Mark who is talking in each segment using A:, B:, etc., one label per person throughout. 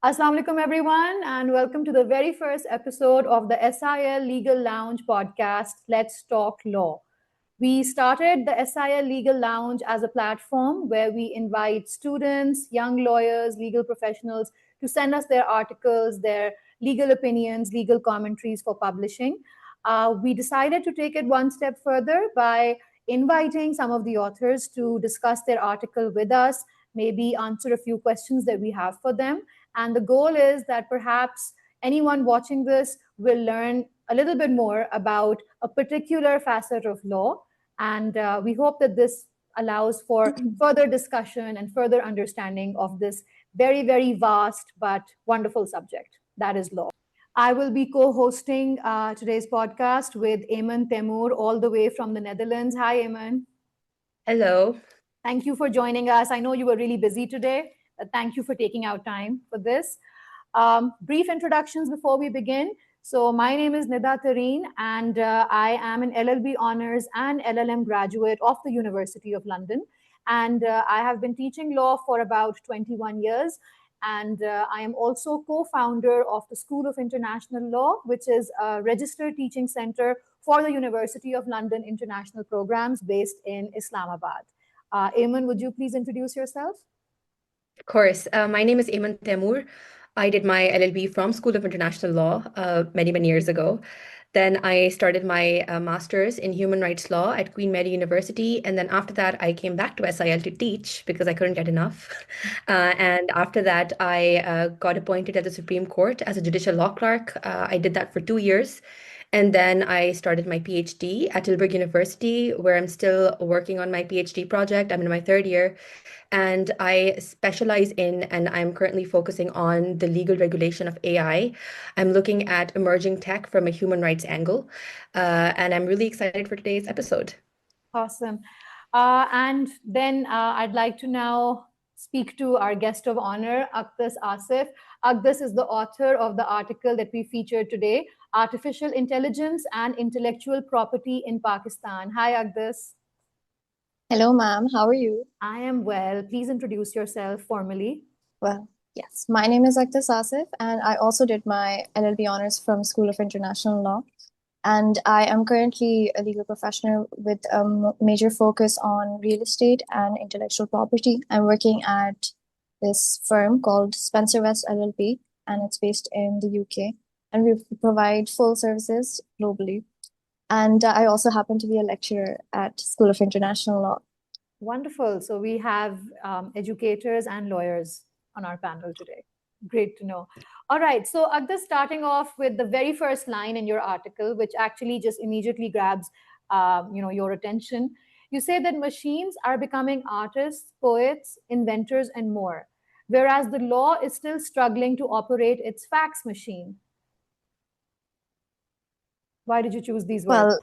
A: Assalamu alaikum, everyone, and welcome to the very first episode of the SIL Legal Lounge podcast, Let's Talk Law. We started the SIL Legal Lounge as a platform where we invite students, young lawyers, legal professionals to send us their articles, their legal opinions, legal commentaries for publishing. We decided to take it one step further by inviting some of the authors to discuss their article with us, maybe answer a few questions that we have for them. And the goal is that perhaps anyone watching this will learn a little bit more about a particular facet of law. And we hope that this allows for further discussion and further understanding of this very, very vast but wonderful subject that is law. I will be co hosting today's podcast with Eamon Temur, all the way from the Netherlands. Hi, Eamon.
B: Hello.
A: Thank you for joining us. I know you were really busy today. Thank you for taking out time for this. Brief introductions before we begin. So my name is Nida Tareen, and I am an LLB honors and LLM graduate of the University of London. And I have been teaching law for about 21 years. And I am also co-founder of the School of International Law, which is a registered teaching center for the University of London International Programs based in Islamabad. Eamon, would you please introduce yourself?
B: Of course. My name is Eamon Temur. I did my LLB from School of International Law many, many years ago. Then I started my master's in human rights law at Queen Mary University. And then after that, I came back to SIL to teach because I couldn't get enough. And after that, I got appointed at the Supreme Court as a judicial law clerk. I did that for 2 years. And then I started my PhD at Tilburg University, where I'm still working on my PhD project. I'm in my third year. And I specialize in, and I'm currently focusing on the legal regulation of AI. I'm looking at emerging tech from a human rights angle. And I'm really excited for today's episode.
A: Awesome. And then I'd like to now speak to our guest of honor, Akdas Asif. Akdas is the author of the article that we featured today, Artificial Intelligence and Intellectual Property in Pakistan. Hi, Akdas.
C: Hello, ma'am. How are you?
A: I am well. Please introduce yourself formally.
C: Well, yes. My name is Akdas Asif, and I also did my LLB honors from School of International Law. And I am currently a legal professional with a major focus on real estate and intellectual property. I'm working at this firm called Spencer West LLP, and it's based in the UK. And we provide full services globally. And I also happen to be a lecturer at School of International Law.
A: Wonderful. So we have educators and lawyers on our panel today. Great to know. All right. So Akdas, starting off with the very first line in your article, which actually just immediately grabs your attention. You say that machines are becoming artists, poets, inventors, and more, whereas the law is still struggling to operate its fax machine. Why did you choose these words?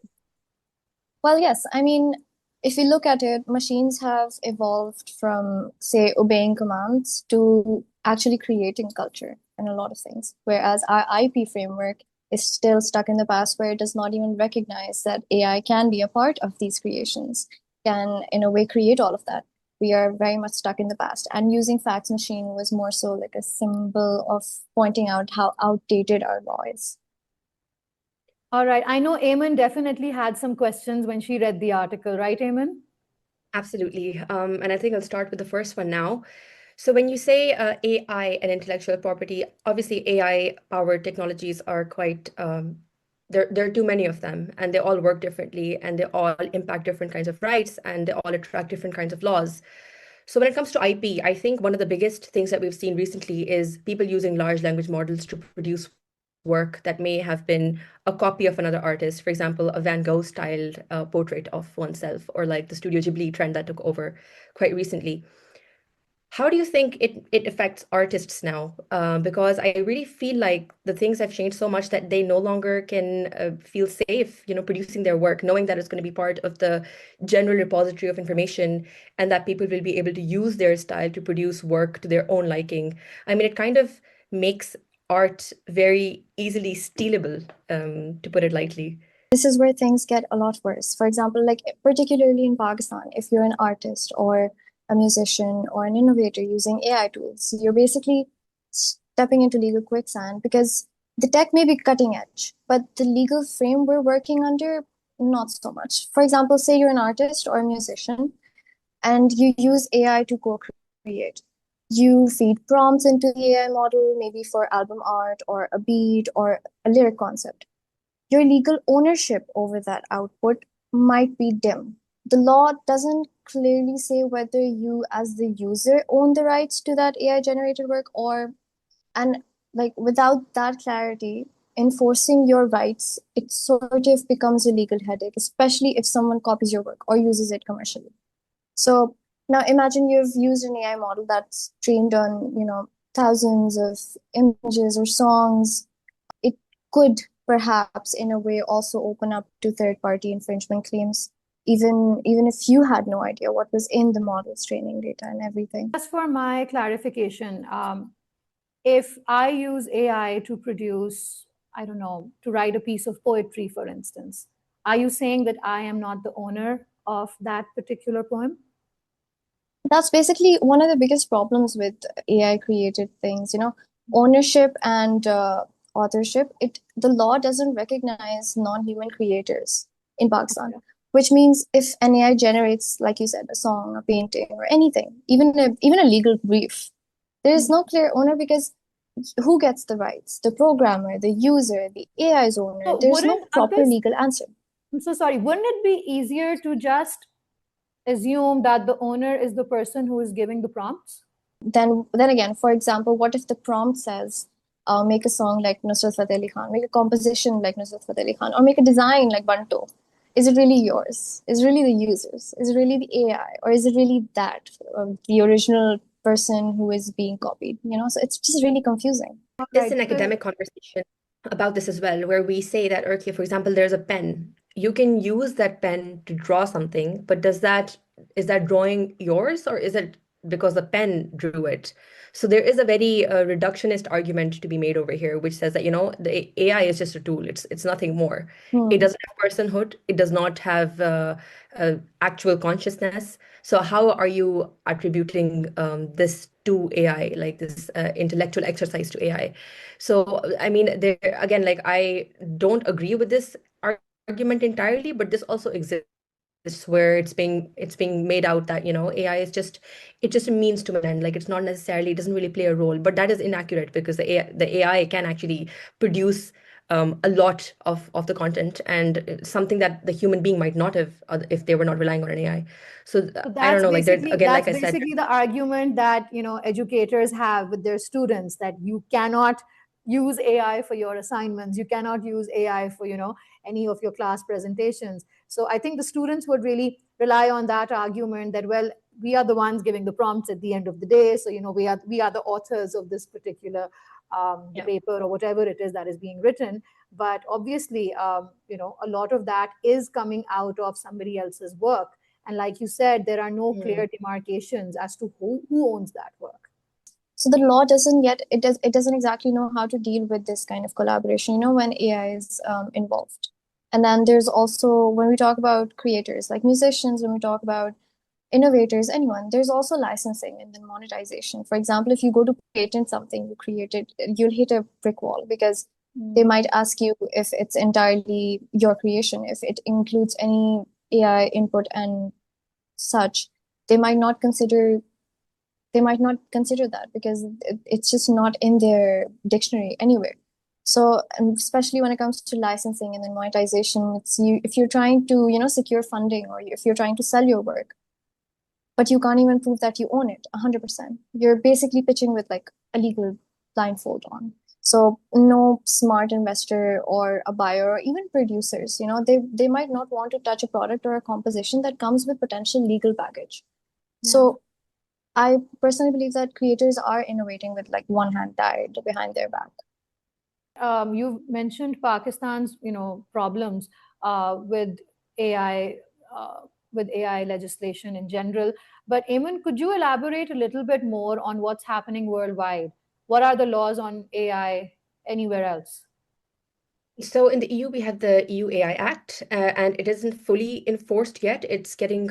C: Well, yes. I mean, if you look at it, machines have evolved from, say, obeying commands to actually creating culture and a lot of things. Whereas our IP framework is still stuck in the past, where it does not even recognize that AI can be a part of these creations, can in a way create all of that. We are very much stuck in the past. And using fax machine was more so like a symbol of pointing out how outdated our law is.
A: All right. I know Eamon definitely had some questions when she read the article, right, Eamon?
B: Absolutely. And I think I'll start with the first one now. So when you say AI and intellectual property, obviously AI-powered technologies are quite, there are too many of them, and they all work differently, and they all impact different kinds of rights, and they all attract different kinds of laws. So when it comes to IP, I think one of the biggest things that we've seen recently is people using large language models to produce work that may have been a copy of another artist, for example, a Van Gogh styled portrait of oneself, or like the Studio Ghibli trend that took over quite recently. How do you think it affects artists now? Because I really feel like the things have changed so much that they no longer can feel safe, producing their work, knowing that it's going to be part of the general repository of information, and that people will be able to use their style to produce work to their own liking. I mean, it kind of makes art very easily stealable, to put it lightly.
C: This is where things get a lot worse. For example, like particularly in Pakistan, if you're an artist or a musician or an innovator using AI tools, you're basically stepping into legal quicksand because the tech may be cutting edge, but the legal frame we're working under, not so much. For example, say you're an artist or a musician and you use AI to co-create. You feed prompts into the AI model, maybe for album art or a beat or a lyric concept. Your legal ownership over that output might be dim. The law doesn't clearly say whether you, as the user, own the rights to that AI generated work and like without that clarity, enforcing your rights, it sort of becomes a legal headache, especially if someone copies your work or uses it commercially. So now imagine you've used an AI model that's trained on, thousands of images or songs. It could perhaps in a way also open up to third-party infringement claims, even if you had no idea what was in the model's training data and everything.
A: As for my clarification, if I use AI to produce, I don't know, to write a piece of poetry, for instance, are you saying that I am not the owner of that particular poem?
C: That's basically one of the biggest problems with AI created things, ownership and authorship. The law doesn't recognize non-human creators in Pakistan, which means if an AI generates, like you said, a song, a painting, or anything, even a legal brief, there is no clear owner because who gets the rights? The programmer, the user, the AI's owner.
A: So
C: There's no
A: wouldn't
C: proper
A: Ankit,
C: legal answer.
A: I'm so sorry, wouldn't it be easier to just assume that the owner is the person who is giving the prompts?
C: Then again, for example, what if the prompt says, make a song like Nusrat Fateh Ali Khan, make a composition like Nusrat Fateh Ali Khan, or make a design like Banto? Is it really yours? Is it really the users? Is it really the AI? Or is it really the original person who is being copied? So it's just really confusing.
B: It's an academic conversation about this as well, where we say that, okay, for example, there's a pen. You can use that pen to draw something, but is that drawing yours or is it because the pen drew it? So there is a very reductionist argument to be made over here, which says that, the AI is just a tool. It's nothing more. It doesn't have personhood. It does not have actual consciousness. So how are you attributing this to AI, like this intellectual exercise to AI? So, I mean, there again, like I don't agree with this argument entirely, but this also exists where it's being made out that, AI is just a means to an end. Like it's not necessarily, it doesn't really play a role, but that is inaccurate because the AI can actually produce a lot of the content and something that the human being might not have if they were not relying on an AI. So I don't know, like there again, like I said,
A: basically the argument that educators have with their students, that you cannot use AI for your assignments, you cannot use AI for any of your class presentations. So I think the students would really rely on that argument that, well, we are the ones giving the prompts at the end of the day, so we are the authors of this particular paper or whatever it is that is being written. But obviously, a lot of that is coming out of somebody else's work. And like you said, there are no clear demarcations as to who owns that work.
C: So the law it doesn't exactly know how to deal with this kind of collaboration, when AI is involved. And then there's also, when we talk about creators, like musicians, when we talk about innovators, anyone, there's also licensing and then monetization. For example, if you go to patent something you created, you'll hit a brick wall because they might ask you if it's entirely your creation, if it includes any AI input and such. They might not consider that because it's just not in their dictionary anywhere. So, and especially when it comes to licensing and then monetization, if you're trying to, secure funding, or if you're trying to sell your work, but you can't even prove that you own it 100%. You're basically pitching with like a legal blindfold on. So no smart investor or a buyer or even producers, they might not want to touch a product or a composition that comes with potential legal baggage. Yeah. So I personally believe that creators are innovating with like one hand tied behind their back.
A: You mentioned Pakistan's, problems with AI, with AI legislation in general. But Eamon, could you elaborate a little bit more on what's happening worldwide? What are the laws on AI anywhere else?
B: So in the EU, we have the EU AI Act, and it isn't fully enforced yet. It's getting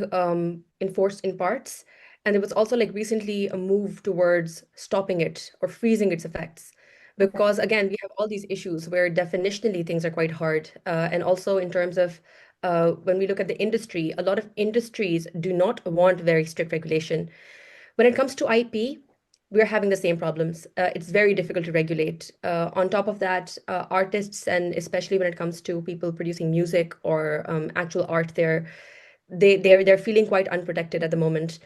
B: enforced in parts. And there was also like recently a move towards stopping it or freezing its effects. because again, we have all these issues where definitionally things are quite hard. And also in terms of when we look at the industry, a lot of industries do not want very strict regulation. When it comes to IP, we're having the same problems. It's very difficult to regulate. On top of that, artists, and especially when it comes to people producing music or actual art, they're feeling quite unprotected at the moment.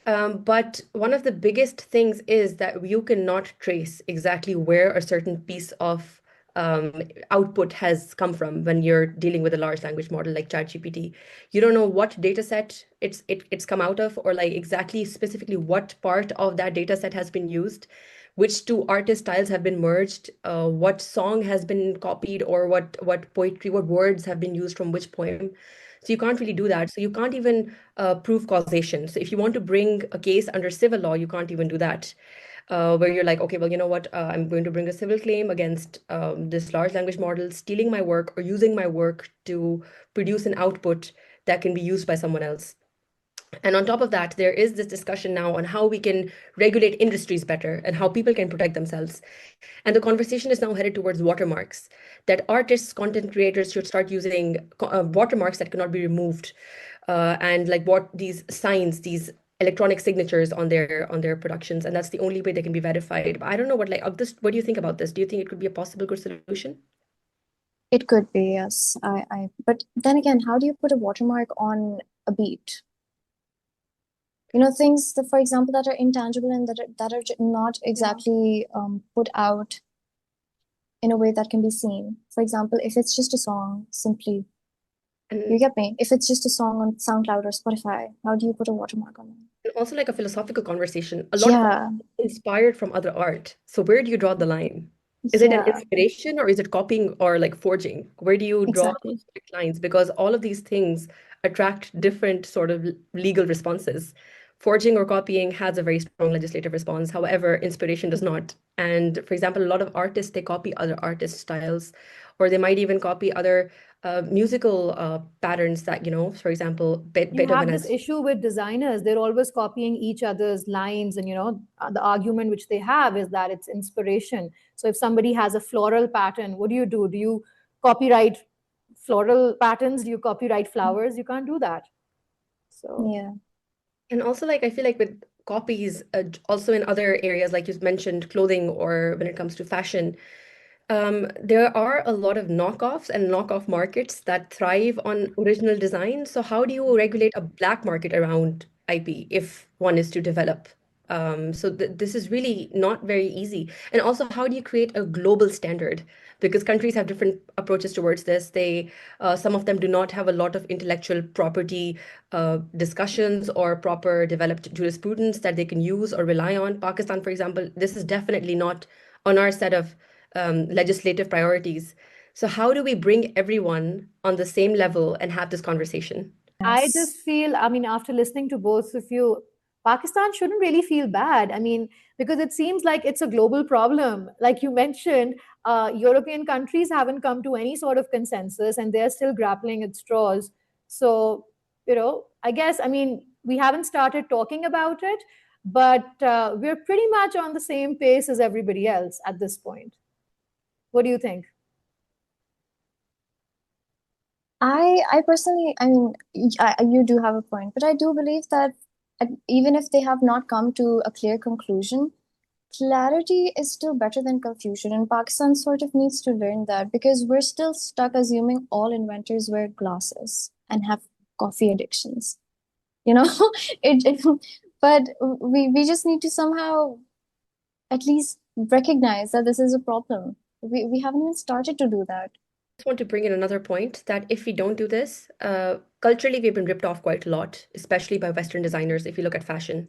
B: But one of the biggest things is that you cannot trace exactly where a certain piece of output has come from when you're dealing with a large language model like ChatGPT. You don't know what data set it's come out of, or like exactly specifically what part of that data set has been used, which two artist styles have been merged, what song has been copied, or what poetry, what words have been used from which poem. So you can't really do that. So you can't even prove causation. So if you want to bring a case under civil law, you can't even do that. Where you're like, okay, well, you know what? I'm going to bring a civil claim against this large language model stealing my work or using my work to produce an output that can be used by someone else. And on top of that, there is this discussion now on how we can regulate industries better and how people can protect themselves. And the conversation is now headed towards watermarks, that artists, content creators should start using watermarks that cannot be removed, and like what these signs, these electronic signatures on their productions, and that's the only way they can be verified. But I don't know what like this. What do you think about this? Do you think it could be a possible good solution?
C: It could be, yes. But then again, how do you put a watermark on a beat? Things that, for example, that are intangible and that are not exactly put out in a way that can be seen. For example, if it's just a song, simply, you
B: And
C: get me? If it's just a song on SoundCloud or Spotify, how do you put a watermark on it?
B: also like a philosophical conversation. A lot of art
C: Yeah,
B: is inspired from other art. So where do you draw the line? Is it an
C: yeah,
B: inspiration or is it copying or like forging? Where do you draw those
C: exactly.
B: strict lines? Because all of these things attract different sort of legal responses. Forging or copying has a very strong legislative response. However, inspiration does not. And for example, a lot of artists, they copy other artist styles, or they might even copy other musical patterns that, for example,
A: You have
B: Beethoven
A: this
B: has.
A: issue with designers. They're always copying each other's lines, and the argument which they have is that it's inspiration. So if somebody has a floral pattern, what do? Do you copyright floral patterns? Do you copyright flowers? You can't do that. So
C: Yeah.
B: And also, like, I feel like with copies, also in other areas, like you mentioned, clothing or when it comes to fashion, there are a lot of knockoffs and knockoff markets that thrive on original design. So how do you regulate a black market around IP if one is to develop? So th this is really not very easy. And also, how do you create a global standard? Because countries have different approaches towards this. Some of them do not have a lot of intellectual property discussions or proper developed jurisprudence that they can use or rely on. Pakistan, for example, this is definitely not on our set of legislative priorities. So how do we bring everyone on the same level and have this conversation?
A: I
C: Yes.
A: just feel, I mean, after listening to both of you, Pakistan shouldn't really feel bad. I mean, because it seems like it's a global problem. Like you mentioned, European countries haven't come to any sort of consensus and they're still grappling at straws. So, I guess, I mean, we haven't started talking about it, but we're pretty much on the same pace as everybody else at this point. What do you think?
C: I personally, I mean, you do have a point, but I do believe that even if they have not come to a clear conclusion, clarity is still better than confusion. And Pakistan sort of needs to learn that because we're still stuck assuming all inventors wear glasses and have coffee addictions. You know, but we just need to somehow at least recognize that this is a problem. We haven't even started to do that.
B: Just want to bring in another point that if we don't do this, culturally we've been ripped off quite a lot, especially by Western designers. If you look at fashion,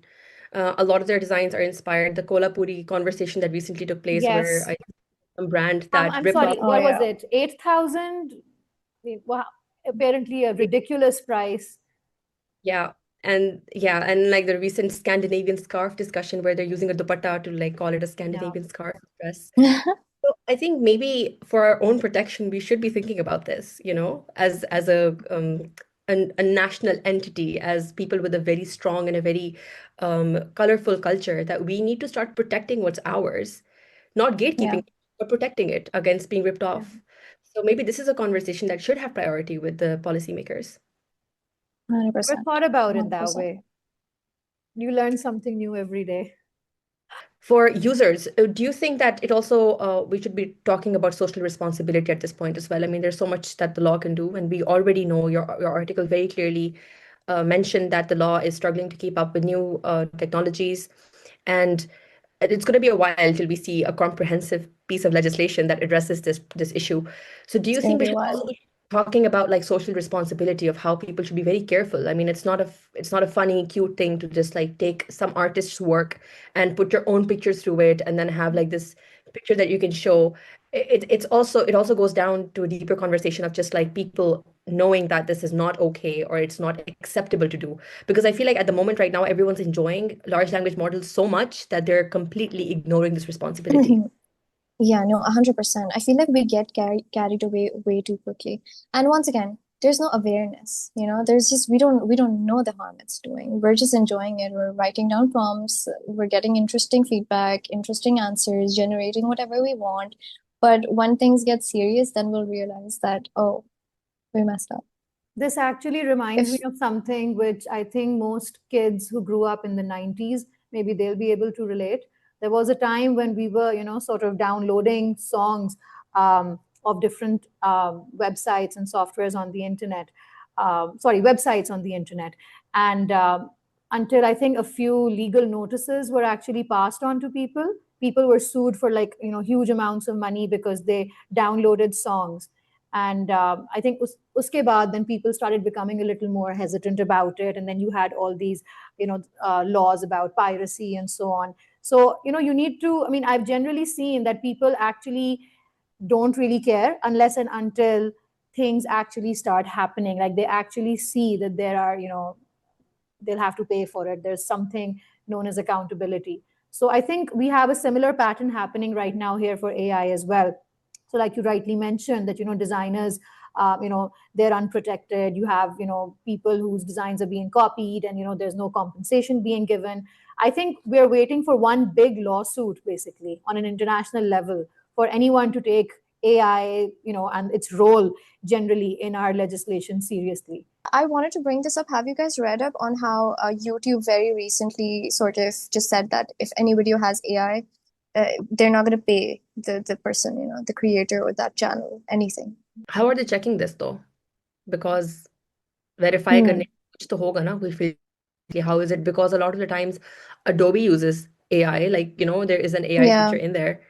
B: a lot of their designs are inspired. The Kolhapuri conversation that recently took place, where
A: Yes.
B: I some brand that
A: I'm
B: ripped off.
A: sorry,
C: Oh
A: what was
C: yeah.
A: it? 8,000? Wow, apparently a ridiculous price.
B: Yeah, and like the recent Scandinavian scarf discussion where they're using a dupatta to like call it a
A: Yeah.
B: Scandinavian scarf dress. So I think maybe for our own protection, we should be thinking about this, as a national entity, as people with a very strong and a very colorful culture, that we need to start protecting what's ours, not
C: Yeah.
B: gatekeeping. or protecting it against being ripped
A: Yeah.
B: off. So maybe this is a conversation that should have priority with the policymakers.
C: 100%.
A: Never thought about it that
C: 100%.
A: way. You learn something new every day.
B: For users, do you think that it also we should be talking about social responsibility at this point as well? I mean, there's so much that the law can do, and we already know your article very clearly mentioned that the law is struggling to keep up with new technologies, and it's going to be a while till we see a comprehensive piece of legislation that addresses this issue. So do
C: It's
B: you
C: going
B: think
C: to
B: we
C: be a
B: should
C: while.
B: also be talking about like social responsibility of how people should be very careful? I mean, it's not a funny, cute thing to just like take some artist's work and put your own pictures through it and then have like this picture that you can show. It also goes down to a deeper conversation of just like people knowing that this is not okay or it's not acceptable to do. Because I feel like at the moment right now, everyone's enjoying large language models so much that they're completely ignoring this responsibility.
C: Yeah, no, 100%. I feel like we get carried away way too quickly. And once again, there's no awareness, there's just we don't know the harm it's doing. We're just enjoying it. We're writing down prompts, we're getting interesting feedback, interesting answers, generating whatever we want. But when things get serious, then we'll realize that, oh, we messed up.
A: This actually reminds me
C: If
A: of something which I think most kids who grew up in the 90s, maybe they'll be able to relate. There was a time when we were, sort of downloading songs of different websites and softwares on the internet. Sorry, websites on the internet. And until I think a few legal notices were actually passed on to people, people were sued for like, huge amounts of money because they downloaded songs. And I think uske baad, then people started becoming a little more hesitant about it, and then you had all these laws about piracy and so on. So you need to, I mean, I've generally seen that people actually don't really care unless and until things actually start happening, like they actually see that there are, they'll have to pay for it. There's something known as accountability. So I think we have a similar pattern happening right now here for AI as well. So like you rightly mentioned that, designers, they're unprotected. You have, people whose designs are being copied and, there's no compensation being given. I think we're waiting for one big lawsuit, basically, on an international level for anyone to take AI, and its role generally in our legislation seriously.
C: I wanted to bring this up. Have you guys read up on how YouTube very recently sort of just said that if any video has AI, they're not going to pay the person, the creator or that channel, anything.
B: How are they checking this though? Because verify
C: Hmm.
B: करने कुछ तो होगा ना कोई फिर how is it? Because a lot of the times Adobe uses AI, like there is an AI
C: Yeah.
B: feature in there,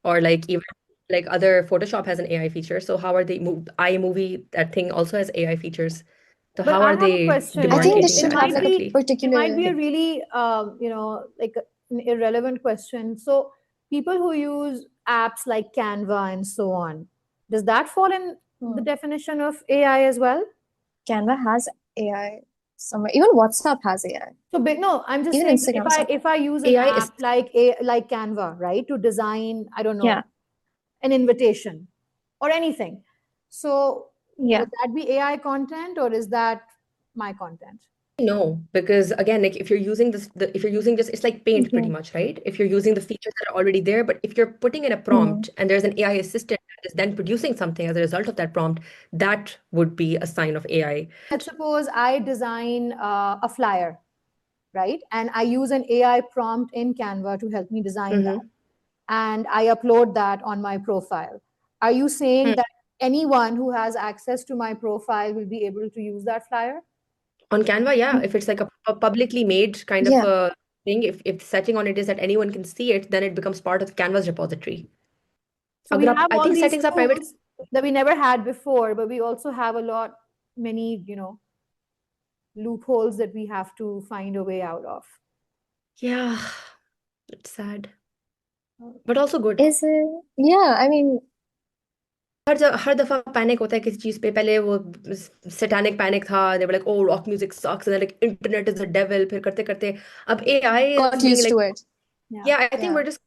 B: or like even like other Photoshop has an AI feature. So how are they iMovie, that thing also has AI features. So
A: But
B: how
A: I
B: are
A: have a
B: they
A: question.
C: I think
A: It,
C: this
B: demarcating
A: it
C: should
B: that
C: have
A: might
C: like a
A: be
B: exactly?
A: it might
C: particular.
A: be a really like an irrelevant question. So people who use apps like Canva and so on, does that fall in the
C: Hmm.
A: definition of AI as well?
C: Canva has AI somewhere. Even WhatsApp has AI.
A: So big no, I'm just
C: Even
A: saying that
C: Instagram stuff.
A: if I use an
B: AI
A: app
B: is
A: like Canva, right, to design, I don't
C: Yeah.
A: know, an invitation or anything. So
C: Yeah.
A: would that be AI content or is that my content?
B: no, because again, like if you're using if you're using just it's like Paint pretty
C: Mhm.
B: much, right? If you're using the features that are already there, but if you're putting in a
C: Mhm.
B: prompt and there's an AI assistant that is then producing something as a result of that prompt, that would be a sign of AI.
A: Let's suppose I design a flyer, right? And I use an AI prompt in Canva to help me design that.
B: Mm-hmm.
A: And I upload that on my profile. Are you saying that anyone who has access to my profile will be able to use that flyer?
B: On Canva, yeah, if it's like a publicly made kind of
C: Yeah.
B: a thing, if the setting on it is that anyone can see it, then it becomes part of Canva's repository.
A: So we have
B: I
A: all
B: think
A: these
B: settings are private.
A: tools that we never had before, but we also have many, loopholes that we have to find a way out of.
B: Yeah, it's sad, but also good.
C: Is it? Yeah. I mean,
B: हर दफा panic होता है किसी चीज पे पहले वो satanic panic था they were like oh rock music sucks and then like internet is the devil फिर करते करते अब AI
C: got
B: is being
C: used
B: like
C: to it.
A: Yeah.
B: yeah I think
C: Yeah.
B: we're just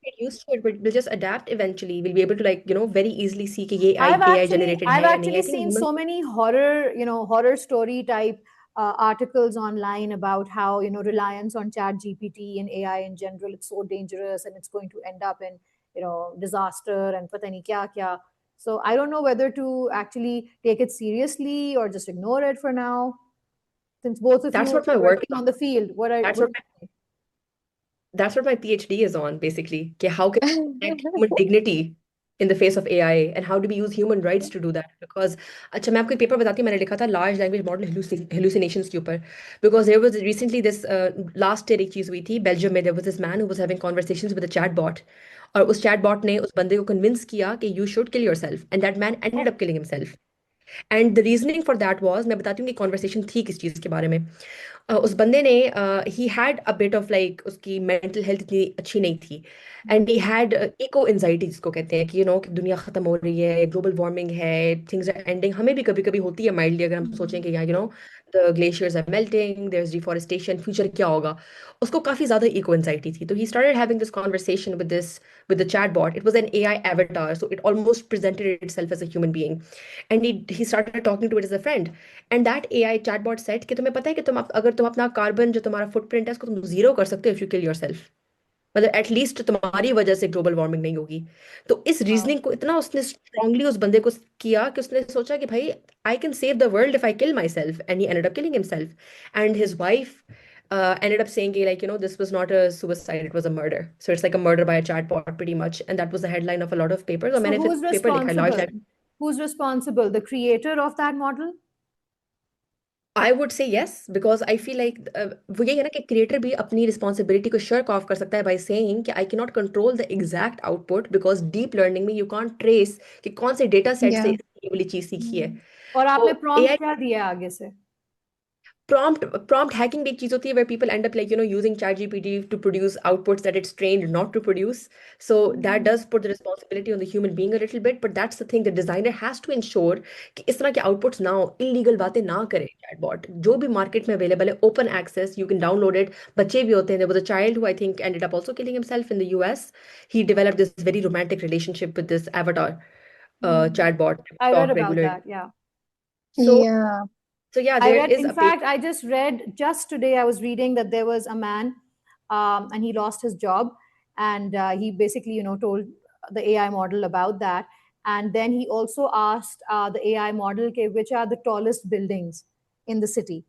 B: get used to it we'll just adapt eventually we'll be able to like very easily see कि ये AI generated
A: I've
B: है या नहीं
A: actually
B: I think
A: seen
B: humans
A: so many horror story type articles online about how reliance on chat GPT and AI in general, it's so dangerous and it's going to end up in disaster and pata nahi kya kya. So I don't know whether to actually take it seriously or just ignore it for now. Since both of
B: That's
A: you
B: what my
A: are
B: work
A: working on the field,
B: that's
A: what
B: what
A: do you think?
B: that's what my PhD is on, basically. कि how can we protect human dignity in the face of AI, and how do we use human rights to do that? Because अच्छा मैं आपको एक paper बताती हूँ, मैंने लिखा था large language model hallucinations के ऊपर. Because there was recently this last year एक चीज हुई थी बेल्जियम में. There was this man who was having conversations with a chatbot, और उस chatbot ने उस बंदे को convince किया कि you should kill yourself, and that man ended
A: Oh,
B: up killing himself. And the reasoning for that was, मैं बताती हूँ कि कॉन्वर्सेशन थी किस चीज़ के बारे में. उस बंदे ने he had a bit of like, उसकी मेंटल हेल्थ इतनी अच्छी नहीं थी, and he had eco anxiety जिसको कहते हैं कि कि दुनिया खत्म हो रही है, ग्लोबल वार्मिंग है, थिंग्स आर एंडिंग. हमें भी कभी कभी होती है माइल्डली, अगर हम सोचें कि the glaciers are melting, there is deforestation, future क्या होगा. उसको काफी ज्यादा इको एंजाइटी थी. तो he started having this conversation with the chatbot. It was an AI avatar, so it almost presented itself as a human being. And he started talking to it as a friend. And that AI chatbot said कि तुम्हें पता है कि अगर तुम अपना carbon जो तुम्हारा फुटप्रिंट है उसको तुम जीरो कर सकते हो इफ यू किल योरसेल्फ. मतलब एटलीस्ट तुम्हारी वजह से ग्लोबल वार्मिंग नहीं होगी. तो इस
A: wow.
B: रीजनिंग को इतना उसने स्ट्रांगली उस बंदे को किया कि उसने सोचा कि भाई I can save the world if I kill my self. And he ended up killing himself. And his wife ended up saying this was not a suicide, it was a murder. So it's like a murder by a chatbot pretty much, and that was the headline of a lot of papers. और
A: So
B: मैंने फिर
A: who's
B: paper लिखा large.
A: responsible? Who's responsible? The creator of that model?
B: I would say yes, because I feel like वो यही है ना कि creator भी अपनी रिस्पॉन्सिबिलिटी को शर्क ऑफ कर सकता है बाय सेइंग कि I can not control the exact output, because deep learning में यू कांट ट्रेस कि कौन से डेटा सेट से
C: Yeah.
B: ये वाली चीज सीखी है.
A: और आपने
B: तो
A: प्रॉम्प्ट
B: एआई
A: क्या दिया है आगे से?
B: prompt hacking भी एक चीज होती है where people end up like using ChatGPT to produce outputs that it's trained not to produce. So that does put the responsibility on the human being a little bit, but that's the thing, the designer has to ensure कि इस तरह के outputs ना हो, illegal बातें ना करे chatbot. जो भी market में available है, open access, you can download it. बच्चे भी होते हैं. There was a child who I think ended up also killing himself in the US. He developed this very romantic relationship with this avatar chatbot.
A: I read
B: Talk
A: about
B: regularly.
A: that, yeah.
B: So
C: Yeah.
B: yeah,
A: I
B: there
A: read,
B: is
A: in
B: a paper.
A: fact, I just read just today, I was reading that there was a man and he lost his job. And he basically, told the AI model about that. And then he also asked the AI model, okay, which are the tallest buildings in the city,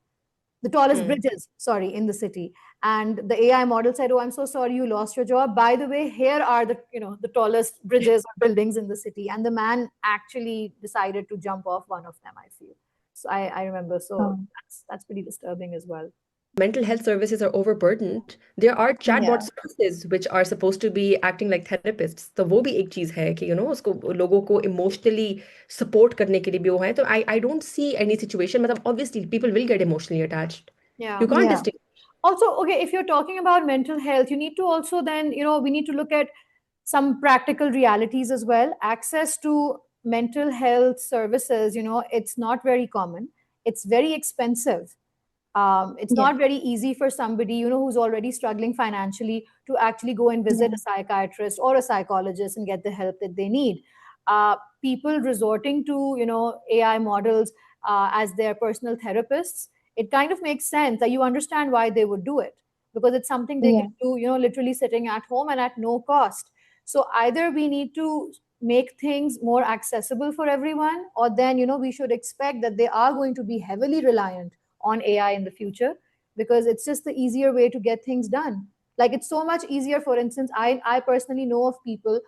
A: the tallest
B: Hmm.
A: bridges, sorry, in the city. And the AI model said, oh, I'm so sorry you lost your job. By the way, here are the tallest bridges or buildings in the city. And the man actually decided to jump off one of them, I feel. So I remember. So
C: Um,
A: that's pretty disturbing as well.
B: Mental health services are overburdened. There are chatbot
C: yeah.
B: services which are supposed to be acting like therapists. तो वो भी एक चीज है कि उसको लोगों को emotionally support करने के लिए भी वो है. तो I don't see any situation. मतलब obviously people will get emotionally attached.
A: Yeah.
B: You can't
C: Yeah.
B: distinguish.
A: Also, okay, if you're talking about mental health, you need to also then, we need to look at some practical realities as well. Access to mental health services, it's not very common. It's very expensive. It's
C: Yeah.
A: not very easy for somebody, who's already struggling financially to actually go and visit
C: Yeah.
A: a psychiatrist or a psychologist and get the help that they need. People resorting to, AI models as their personal therapists, it kind of makes sense that you understand why they would do it because it's something they
C: Yeah.
A: can do, literally sitting at home and at no cost. So either we need to make things more accessible for everyone, or then, we should expect that they are going to be heavily reliant on AI in the future because it's just the easier way to get things done. Like it's so much easier. For instance, I personally know of people,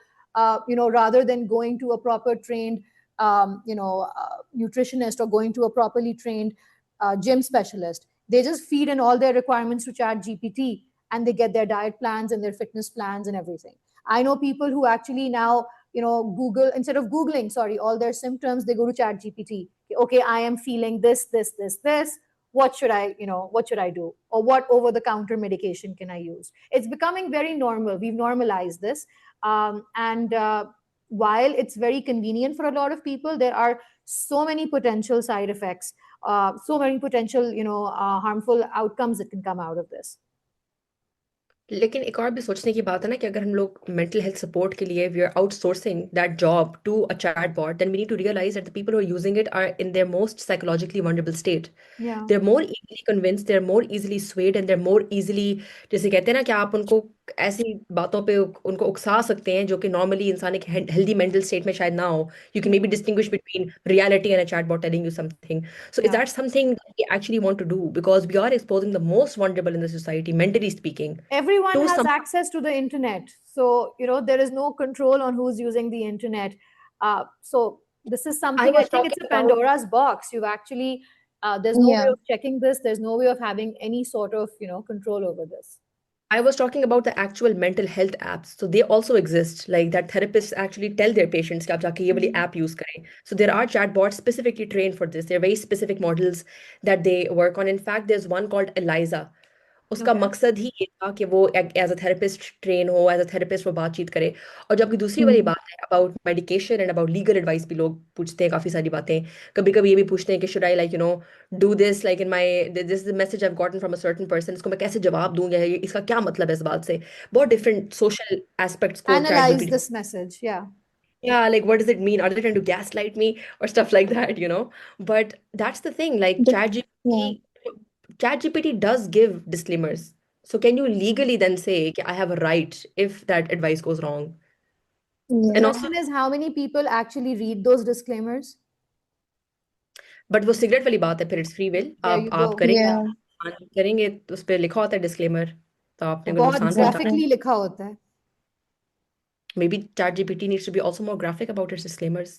A: rather than going to a proper trained, nutritionist or going to a properly trained gym specialist, they just feed in all their requirements to Chat GPT and they get their diet plans and their fitness plans and everything. I know people who actually now, Google, instead of Googling, sorry, all their symptoms, they go to Chat GPT. Okay, I am feeling this. What should I do, or what over the counter medication can I use? It's becoming very normal. We've normalized this. And while it's very convenient for a lot of people, there are so many potential side effects, so many potential harmful outcomes that can come out of this.
B: लेकिन एक और भी सोचने की बात है ना कि अगर हम लोग मेंटल हेल्थ सपोर्ट के लिए we are outsourcing that job to a chatbot, then we need to realise that the people who are using it are in their most psychologically vulnerable state.
A: Yeah.
B: They're more easily convinced, they're more easily swayed, and they're more easily, जैसे कहते हैं ना कि आप उनको ऐसी बातों पे उनको उकसा सकते हैं जो कि नॉर्मली इंसान एक हेल्दी मेंटल स्टेट में शायद ना हो. You can maybe distinguish between reality and a chatbot telling you something. So is
A: Yeah.
B: that something that we actually want to do? Because we are exposing the most vulnerable in the society, mentally speaking,
A: Everyone
B: to
A: has
B: some.
A: access to the internet, so there is no control on who's using the internet. So this is
B: I
A: something, I
B: was
A: think
B: talking
A: it's a
B: about
A: Pandora's box. You've actually there's no way
C: Yeah.
A: of checking this, there's no way of having any sort of control over this.
B: I was talking about the actual mental health apps. So they also exist. Like that therapists actually tell their patients कि आप जाके ये वाली app use करें. So there are chatbots specifically trained for this. There are very specific models that they work on. In fact, there's one called Eliza. उसका
A: Okay.
B: मकसद ही ये था कि वो एज अ थेरेपिस्ट ट्रेन हो, एज अ थेरेपिस्ट वो बातचीत करे. और जबकि दूसरी वाली
C: Mm.
B: बात है about medication and about legal advice भी लोग पूछते हैं काफ़ी सारी बातें. कभी कभी ये भी पूछते हैं कि should I like do this like in my this message I gotten from a certain person, इसको मैं कैसे जवाब दूंगा, इसका क्या मतलब है इस बात से. बहुत डिफरेंट सोशल एस्पेक्ट्स को chat
A: Analyze
B: GPT.
A: this message. Yeah.
B: Yeah, like what does it mean? Are they trying to gaslight me or stuff like that? But that's the thing, like
C: Dep- yeah.
B: ChatGPT does give disclaimers. So can you legally then say I have a right if that advice goes wrong?
A: The
B: And
C: Yeah.
B: also,
A: question is, how many people actually read those disclaimers?
B: but वो cigarette वाली बात है, फिर it's free will.
A: There
B: आप
A: you
B: आप
A: go.
B: करेंगे,
A: Yeah.
C: Yeah.
B: करेंगे तो उस पर लिखा होता है डिस्क्लेमर, तो आपने कोई
A: बहुत
B: नुकसान पहुंचा.
C: Exactly.
A: graphically लिखा होता है.
B: Maybe ChatGPT needs to be also more graphic about its disclaimers.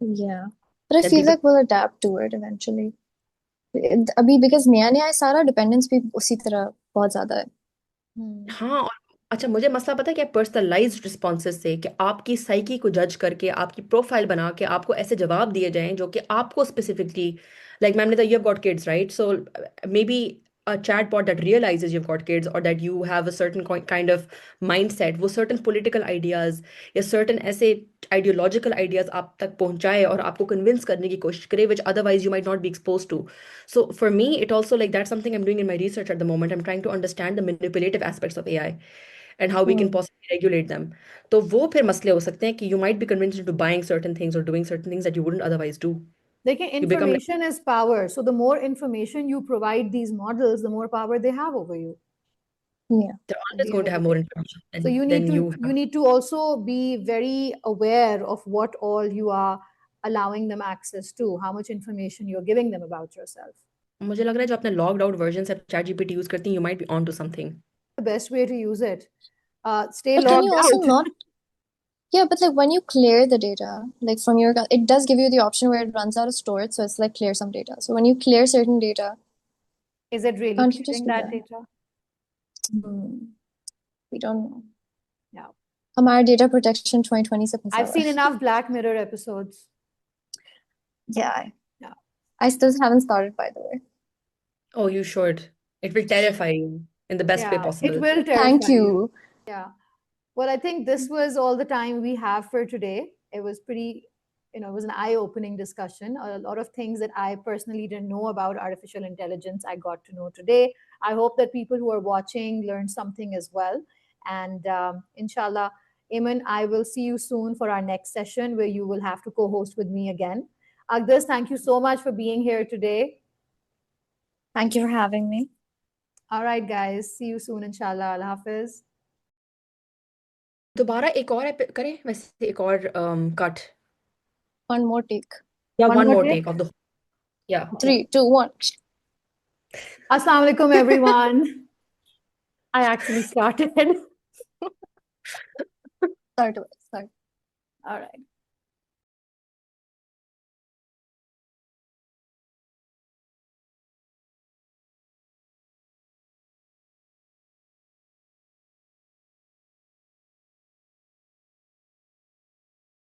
C: Yeah. But I
B: Then
C: feel
B: people.
C: like we'll adapt to it eventually. अभी because नया नया है, सारा dependence भी उसी तरह बहुत ज्यादा है.
B: हाँ. और अच्छा, मुझे मसला पता है क्या, पर्सनलाइज्ड रिस्पॉन्सेज से कि आपकी साइकी को जज करके आपकी प्रोफाइल बना के आपको ऐसे जवाब दिए जाएं जो कि आपको स्पेसिफिकली, लाइक मैम ने तो, you have got kids right, so may be a chatbot that realizes you've got kids or that you have a certain kind of mindset, वो certain political ideas या certain ऐसे ideological ideas आप तक पहुंचाए और आपको convince करने की कोशिश करे, which otherwise you might not be exposed to. So for me, it also, like, that's something I'm doing in my research at the moment. I'm trying to understand the manipulative aspects of AI and how we can
C: Hmm.
B: possibly regulate them. तो वो फिर मसले हो सकते हैं कि you might be convinced into buying certain things or doing certain things that you wouldn't otherwise do.
A: Like,
B: You become like,
A: information is power. So the more information you provide these models, the more power they have over you
C: Yeah.
B: they're
A: at
B: always
A: the
B: going
A: end
B: to
A: of the
B: have more
A: day.
B: information
A: So
B: than you
A: you
B: have.
A: need to also be very aware of what all you are allowing them access to, how much information you're giving them about yourself.
B: मुझे लग रहा है जो अपने logged out version से chat GPT use करती हैं, you might be on to something.
A: The best way to use it. Stay
C: But can you
A: logged
C: also
A: out.
C: not? Yeah, but like when you clear the data, like from your, it does give you the option where it runs out of storage, so it's like clear some data. So when you clear certain data,
A: Is it really
C: can't you just
A: clearing
C: do
A: that
C: that?
A: data?
C: We don't know.
A: Yeah.
C: हमारा data protection 2020 से फंसा
A: I've
C: हुआ
A: seen
C: है.
A: enough Black Mirror episodes.
C: Yeah.
A: Yeah.
C: I still haven't started, by the way.
B: Oh, you should. It will terrify you in the best way
A: Yeah, it
B: possible.
A: will
C: Thank
A: terrify you.
C: you.
A: Yeah. Well, I think this was all the time we have for today. It was pretty, it was an eye-opening discussion. A lot of things that I personally didn't know about artificial intelligence, I got to know today. I hope that people who are watching learned something as well. And inshallah, Eamon, I will see you soon for our next session where you will have to co-host with me again. Agdas, thank you so much for being here today.
C: Thank you for having me.
A: All right, guys. See you soon, inshallah. Allah Hafiz.
B: दोबारा एक और करें वैसे, एक और cut.
C: One more take.
B: Yeah,
A: One
B: one
A: more
B: more
A: take?
B: take of the. Yeah.
C: 3, 2, 1.
A: Assalamu alaikum, everyone. I actually started.
C: Start.
A: All right.